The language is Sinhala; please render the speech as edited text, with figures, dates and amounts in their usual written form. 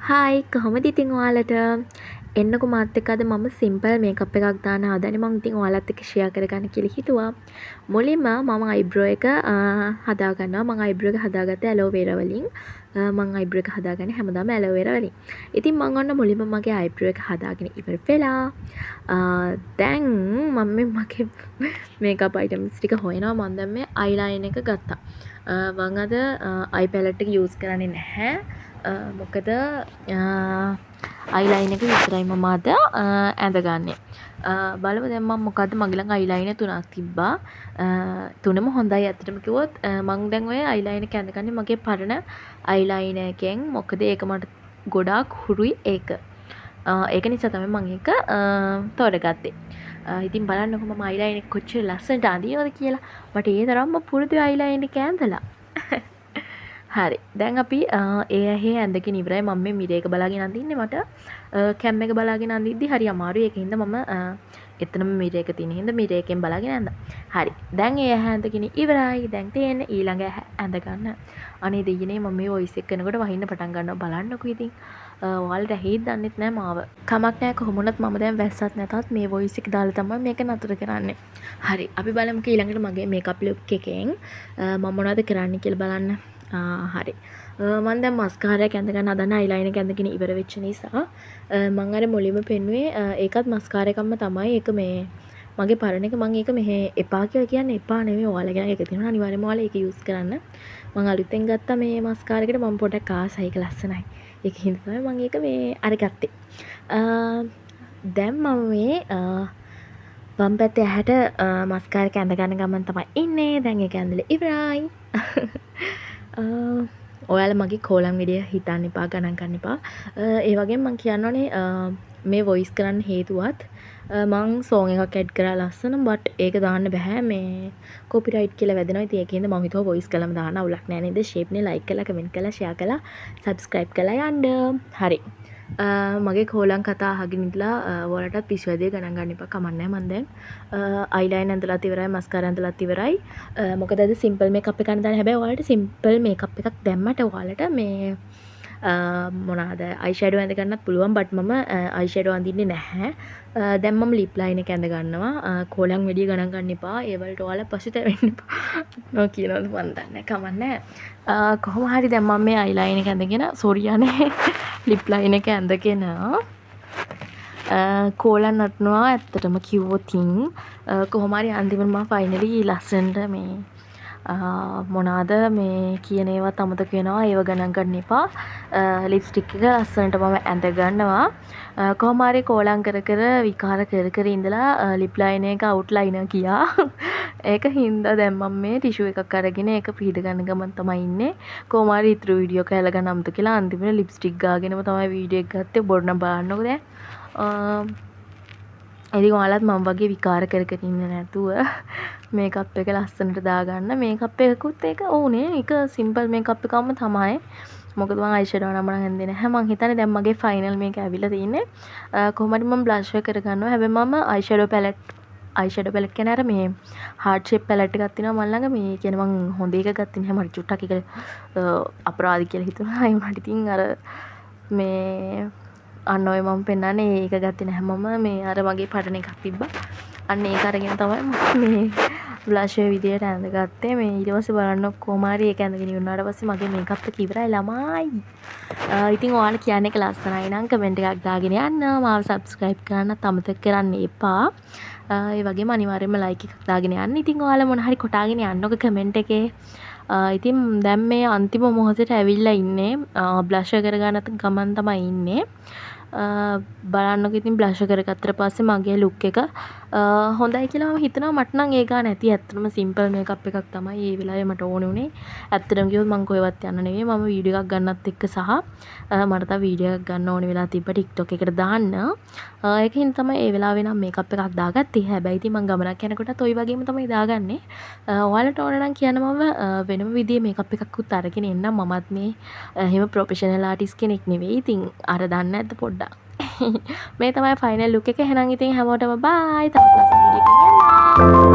හායි කොහොමද ඉතින් ඔයාලට එන්නකො මාත් එක්ක අද මම සිම්පල් මේකප් එකක් දාන්න හදන්නේ. මම ඉතින් ඔයාලත් එක්ක ෂෙයා කරගන්න කියලා හිතුවා. මුලින්ම මම අයිබ්‍රෝ එක හදා ගන්නවා. මම අයිබ්‍රෝ එක හදාගත්තේ ඇලෝවෙරා වලින්. මම අයිබ්‍රෝ එක හදාගන්නේ හැමදාම ඇලෝවෙරා වලින්. ඉතින් මම ඔන්න මුලින්ම මගේ අයිබ්‍රෝ එක හදාගෙන ඉවර වෙලා දැන් මම මගේ මේකප් අයිටම්ස් ටික හොයනවා. මම දැන් මේ අයිලයින් එක ගත්තා. මම අද අයි පැලට් එක යූස් කරන්නේ නැහැ. මොකද අයිලයින් එක විතරයි මම අද ඇඳගන්නේ. බලමු දැන් මම මොකද්ද මගේ ළඟ අයිලයිනර් තුනක් තිබ්බා. තුනම හොඳයි ඇත්තටම කිව්වොත්. මම දැන් ඔය අයිලයිනර් එක ඇඳගන්නේ මගේ පරණ අයිලයිනර් එකෙන්. මොකද ඒක මට ගොඩාක් හුරුයි ඒක. ඒක නිසා තමයි මම ඒක තෝරගත්තේ. ඉතින් බලන්නකො මම අයිලයිනර් එක කොච්චර ලස්සනට අඳිනවද කියලා. මට ඒ තරම්ම පුරුදු අයිලයිනර් එක ඇඳලා. හරි දැන් අපි ඒ ඇහි ඇඳගෙන ඉවරයි. මම මේ මිරර් එක බලාගෙන අඳින්නේ. මට කැම් එක බලාගෙන අඳිද්දි හරි අමාරුයි. ඒකින්ද මම එතනම මිරර් එක තියෙන හින්දා මිරර් එකෙන් බලාගෙන ඇඳා. හරි දැන් ඒ ඇහැ ඇඳගෙන ඉවරයි. දැන් තියෙන්නේ ඊළඟ ඇහැ ඇඳ ගන්න. අනේ දෙයියනේ මම මේ වොයිස් එක කරනකොට වහින්න පටන් ගන්නවා. බලන්නකෝ ඉතින්. ඔයාලට ඇහෙයිද දන්නෙත් නෑ මාව. කමක් නෑ කොහොම වුණත් මම දැන් වැස්සත් නැතත් මේ වොයිස් එක දාලා තමයි මේක නතර කරන්නේ. හරි අපි බලමු ඊළඟට මගේ මේකප් ලුක් එකෙන් මම මොනවද කරන්න කියලා බලන්න. හරි මම දැන් මස්කාරයක් ඇඳ ගන්න හදන අයිලයිනර් එක ඇඳගෙන ඉවර වෙච්ච නිසා මම අර මුලින්ම පෙන්නුවේ ඒකත් මස්කාරා එකක්ම තමයි. ඒක මේ මගේ පරණ එක. මම ඒක මෙහෙ එපා කියලා කියන්නේ එපා නෙමෙයි. ඔයාලගේ ළඟ එක තියෙනවා අනිවාර්යයෙන්ම ඔයාලා ඒක යූස් කරන්න. මම අලුතෙන් ගත්ත මේ මස්කාරා එකට මම පොඩක් ආසයි. ඒක ලස්සනයි. ඒක හින්දා තමයි මම ඒක මේ අරගත්තේ. දැන් මම මේ වම් පැත්තේ ඇහැට මස්කාරා එක ඇඳ ගන්න ගමන් තමයි ඉන්නේ. දැන් ඒක ඇඳලා ඉවරයි. ඔයාලා මගේ කෝලම් විඩිය හිතන්න එපා, ගණන් ගන්න එපා. ඒ වගේම මම කියන්න ඕනේ මේ වොයිස් කරන්න හේතුවත් මං සෝන් එකක් ඇඩ් කරලා ලස්සන බට් ඒක දාන්න බෑ. මේ කොපිරයිට් කියලා වැදෙනවා. ඉතින් ඒකින්ද මම හිතුවා වොයිස් කළාම දාන්න අවුලක් නෑ නේද? ෂේප්නේ ලයික් කරලා කමෙන්ට් කරලා ෂෙයා කරලා සබ්ස්ක්‍රයිබ් කරලා යන්න. හරි. මගේ කෝලම් කතා අහගෙන ඉඳලා ඔයාලටත් පිස්සු වැඩේ ගණන් ගන්න එපා. කමක් නෑ. මම දැන් අයිලයිනර් ඇඳලාත් ඉවරයි, මස්කාරා ඇඳලාත් ඉවරයි. මොකද අද සිම්පල් මේකප් එකක් දාන්න. හැබැයි ඔයාලට සිම්පල් මේකප් එකක් දැම්මට ඔයාලට මේ මොනවාද අයිෂැඩෝ ඇඳ ගන්නත් පුළුවන්. බට් මම අයිෂැඩෝ අඳින්නේ නැහැ. දැන් මම ලිප් ලයින් එක ඇඳ ගන්නවා. කෝලම් වැඩි ගණන් ගන්න එපා. ඒ වලට ඔයාලා පසුතැවෙන්න එපා. නෝ කියනවද මන් දන්නේ. කමක් නැහැ. කොහොම හරි දැන් මම මේ අයිලයින් එක ඇඳගෙන සෝරි යන්නේ ලිප් ලයින් එක ඇඳගෙන කෝලම් නටනවා. ඇත්තටම කිව්වොතින් කොහොම හරි අන්තිමට මම ෆයිනලි ලස්සනට මේ මොනාද මේ කියන ඒවත් අමතක වෙනවා. ඒව ගණන් ගන්න එපා. ලිප්ස්ටික් එක ලස්සනට මම ඇඳ ගන්නවා. කොහොම හරි කෝලම් කර කර විකාර කර කර ඉඳලා ලිප් ලයින් එක අවුට්ලයිනර් ගියා. ඒක හින්දා දැන් මම මේ ටිෂු එකක් අරගෙන ඒක පිහද ගන්න ගමන් තමයි ඉන්නේ. කොහොම හරි ඉතුරු වීඩියෝ එක හැල ගන්න අමතක කියලා අන්තිමට ලිප්ස්ටික් ගාගෙනම තමයි වීඩියෝ එක ගත්තේ. බොන්න බලන්නකෝ දැන්. ඉතින් ඔයාලත් මම වගේ විකාර කර කර ඉන්න නැතුව මේකප් එක ලස්සනට දාගන්න. මේකප් එකකුත් ඒක ඕනේ. ඒක සිම්පල් මේකප් එකක්ම තමයි. මොකද මම අයිෂැඩෝ නම් හැන්දේ නැහැ. මං හිතන්නේ දැන් මගේ ෆයිනල් මේක ඇවිල්ලා තින්නේ. කොහොම හරි මම බ්ලෂ් එක කරගන්නවා. හැබැයි මම අයිෂැඩෝ පැලට් කියන්නේ අර මේ හાર્ට් ෂේප් පැලට් එකක් තියෙනවා මල් ළඟ. මේ කියන්නේ මං හොඳ එක ගත්තේ නැහැ. මට චුට්ටක් එක අපරාධ කියලා හිතුණා. ඒ මට ඉතින් අර මේ අන්න ඔය මම පෙන්නන්නේ ඒක ගත්තේ නැහැ. මම මේ අර මගේ පටන එකක් තිබ්බා. අන්න ඒක අරගෙන තමයි මේ බ්ලෂ් එක විදියට ඇඳගත්තේ. මේ ඊට පස්සේ බලන්න කොහොම හරි ඒක ඇඳගෙන ඉවරනාට පස්සේ මගේ මේකප් එක ඉවරයි ළමයි. ඉතින් ඔයාලා කියන්නේ එක ලස්සනයි නම් කමෙන්ට් එකක් දාගෙන යන්න. මාව සබ්ස්ක්‍රයිබ් කරන්නත් අමතක කරන්න එපා. ඒ වගේම අනිවාර්යයෙන්ම ලයික් එකක් දාගෙන යන්න. ඉතින් ඔයාලා මොන හරි කොටාගෙන යන්නකො කමෙන්ට් එකේ. ඉතින් දැන් මේ අන්තිම මොහොතට ඇවිල්ලා ඉන්නේ. බ්ලෂ් කරගන්න ගමන් තමයි ඉන්නේ. බලන්නකො ඉතින් බ්ලෂ් කරගත්තට පස්සේ මගේ ලුක් එක හොඳයි කියලා මම හිතනවා. මට නම් ඒ ගාන නැති. ඇත්තටම සිම්පල් මේකප් එකක් තමයි මේ වෙලාවේ මට ඕනේ උනේ. ඇත්තටම කිව්වොත් මම කොහෙවත් යන්න නෙවෙයි. මම වීඩියෝ එකක් ගන්නත් එක්ක සහ මට තව වීඩියෝ එකක් ගන්න ඕනේ වෙලා තිබ්බ TikTok එකට දාන්න. ඒකෙන් තමයි ඒ වෙලාවේ නම් මේකප් එකක් දාගත්තේ. හැබැයි ඉතින් මම ගමනක් යනකොටත් ওই වගේම තමයි දාගන්නේ. ඔයාලට ඕන නම් කියන්න මම වෙනම විදිහේ මේකප් එකක් උත් අරගෙන එන්නම්. මමත් මේ එහෙම ප්‍රොෆෙෂනල් ආටිස්ට් කෙනෙක් නෙවෙයි. ඉතින් අර දන්නේ නැද්ද පොඩ්ඩක්. මේ තමයි ෆයිනල් ලුක් එක. එහෙනම් ඉතින් හැමෝටම බයි. තවත් ලස්සන වීඩියෝ එකකින් එන්නම්.